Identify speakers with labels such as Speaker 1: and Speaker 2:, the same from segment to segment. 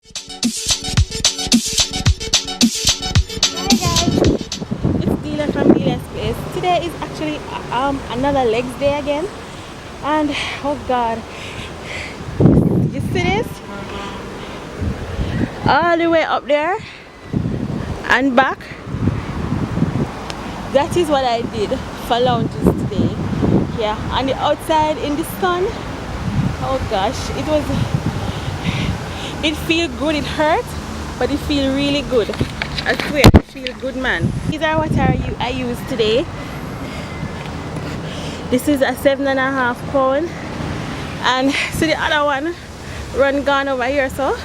Speaker 1: Hi guys, it's Dealer from Delia's Place. Today is actually another legs day again, and oh god, you see this? All the way up there and back. That is what I did for lunges today. Yeah, on the outside in the sun. Oh gosh, it feel good. It hurt, but it feel really good. I swear, it feel good, man. These are what I use today. This is a 7.5 pound, and see the other one run gone over here. So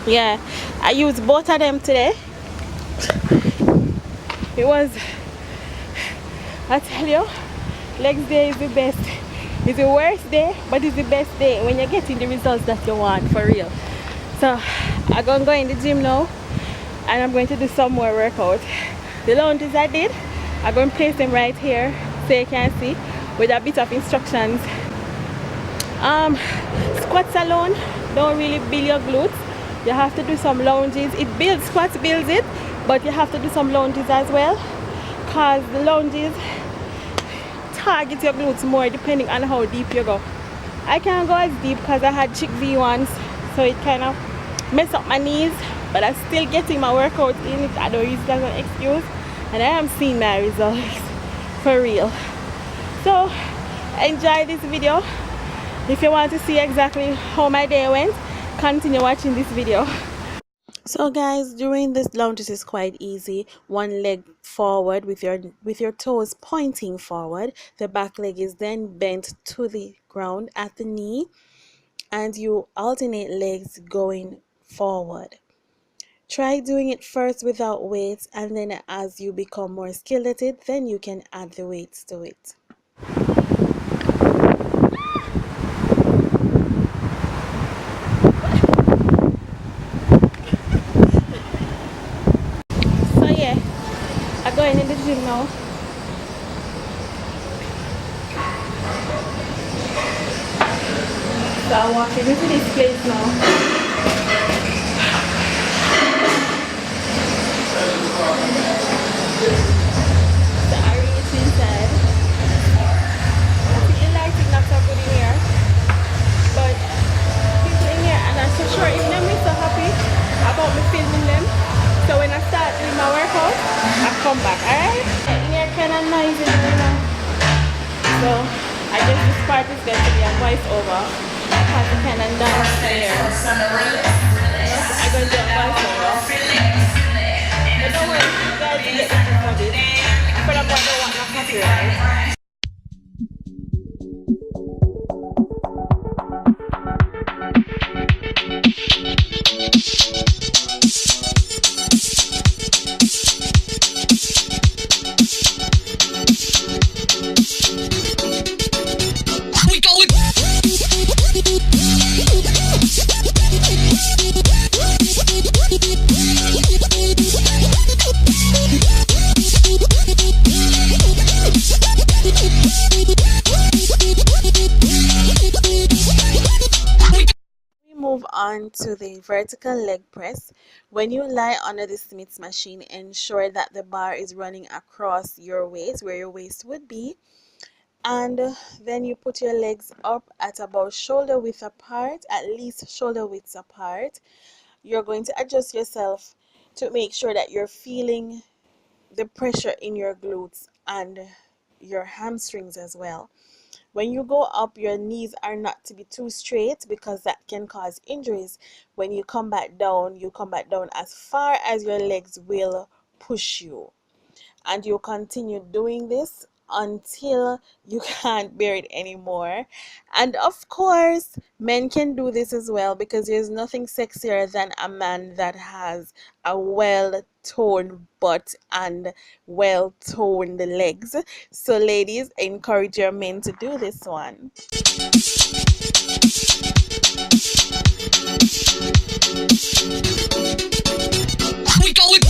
Speaker 1: yeah, I used both of them today. It was, I tell you, legs day is the best. It's the worst day, but it's the best day when you're getting the results that you want, for real. So I'm gonna go in the gym now, and I'm going to do some more workout. The lunges I did, I'm going to place them right here so you can see with a bit of instructions. Squats alone don't really build your glutes. You have to do some lunges. Squats builds it, but you have to do some lunges as well, because the lunges target your glutes more depending on how deep you go. I can't go as deep because I had chickpea once, so it kind of messed up my knees, but I'm still getting my workout in. I don't use it as an excuse, and I am seeing my results for real. So enjoy this video. If you want to see exactly how my day went, continue watching this video. So guys, doing this lunges is quite easy. One leg forward with your toes pointing forward. The back leg is then bent to the ground at the knee, and you alternate legs going forward. Try doing it first without weights, and then as you become more skilled at it, then you can add the weights to it. So yeah, I'm going in the gym now. So I'm walking into this place now. So I reach inside. I feel the lighting not so good in here, but people in here, and I'm so sure even them is so happy about me filming them. So when I start doing my workout, I come back. Alright? In here kind of noisy now. So I guess this part is going to be a voiceover because I kind of dance there. I'm going to do a voiceover. But don't worry, you guys will get the gist of it. But I'm going to want no copyright. Move on to the vertical leg press. When you lie under the Smith's machine, ensure that the bar is running across your waist, where your waist would be, and then you put your legs up at about shoulder width apart, at least shoulder width apart. You're going to adjust yourself to make sure that you're feeling the pressure in your glutes and your hamstrings as well. When you go up, your knees are not to be too straight because that can cause injuries. When you come back down, you come back down as far as your legs will push you. And you continue doing this until you can't bear it anymore. And of course, men can do this as well, because there's nothing sexier than a man that has a well-toned butt and well-toned legs. So ladies, encourage your men to do this one. We go with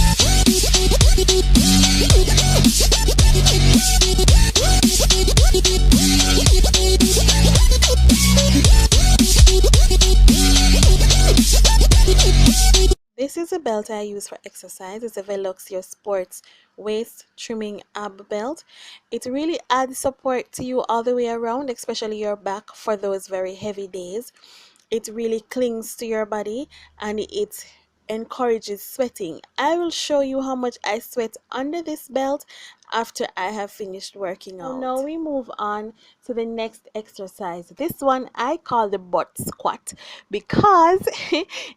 Speaker 1: this is a belt I use for exercise. It's a Veloxio Sports waist trimming ab belt. It really adds support to you all the way around, especially your back for those very heavy days. It really clings to your body and it encourages sweating. I will show you how much I sweat under this belt after I have finished working out. Now we move on to the next exercise. This one I call the butt squat because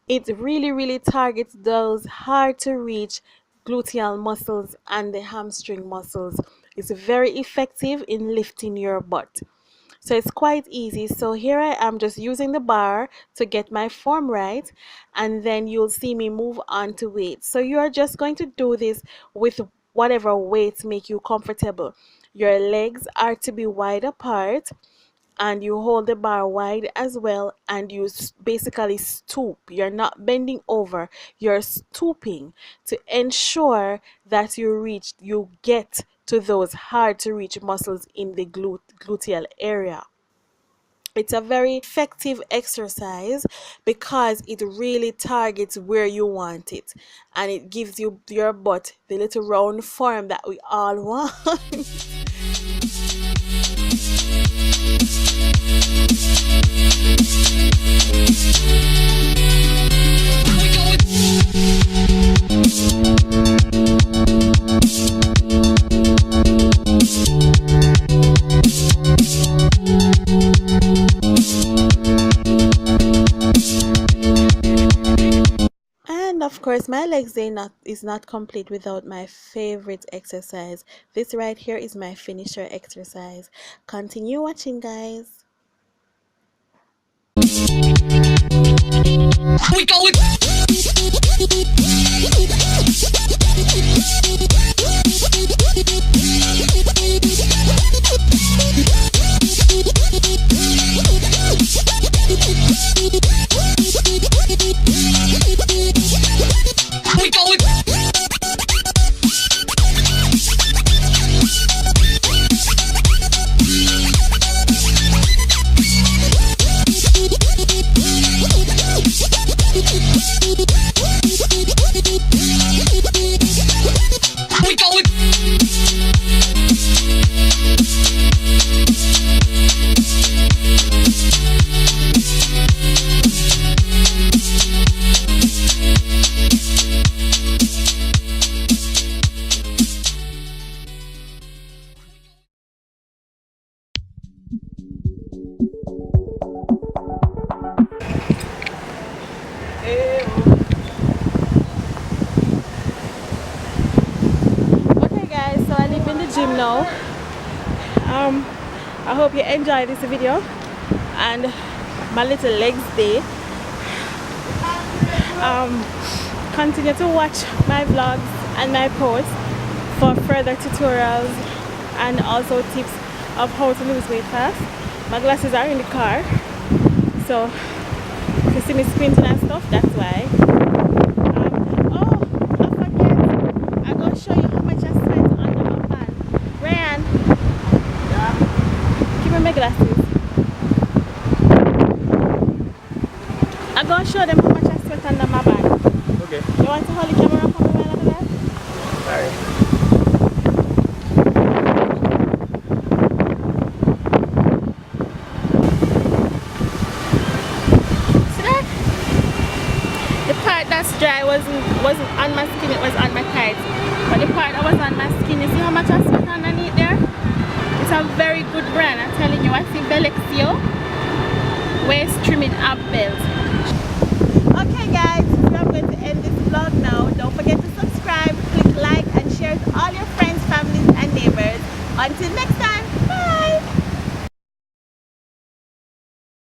Speaker 1: it really targets those hard to reach gluteal muscles and the hamstring muscles. It's very effective in lifting your butt. So it's quite easy. So here I am just using the bar to get my form right, and then you'll see me move on to weights. So you are just going to do this with whatever weights make you comfortable. Your legs are to be wide apart and you hold the bar wide as well, and you basically stoop. You're not bending over, you're stooping to ensure that you get to those hard to reach muscles in the gluteal area. It's a very effective exercise because it really targets where you want it, and it gives you your butt the little round form that we all want. And of course, my legs day is not complete without my favorite exercise. This right here is my finisher exercise. Continue watching, guys. We go with gym now. I hope you enjoy this video and my little legs day. Continue to watch my vlogs and my posts for further tutorials and also tips of how to lose weight fast. My glasses are in the car, so if you see me squinting and stuff, that's why. I'm going to show you how much I spent on the band. Ryan, give me my glasses. I'm going to show them how much I spent on my band. Okay. You want to hold the camera for me while I'm there? Alright. See that? The part that's dry wasn't on my skin, it was on my thighs. But the part that was on my skin, you see how much I spent underneath there? It's a very good brand, I'm telling you. I see Veloxio waist trimming ab belt. Okay guys, so I'm going to end this vlog now. Don't forget to subscribe, click like and share to all your friends, families and neighbors. Until next time.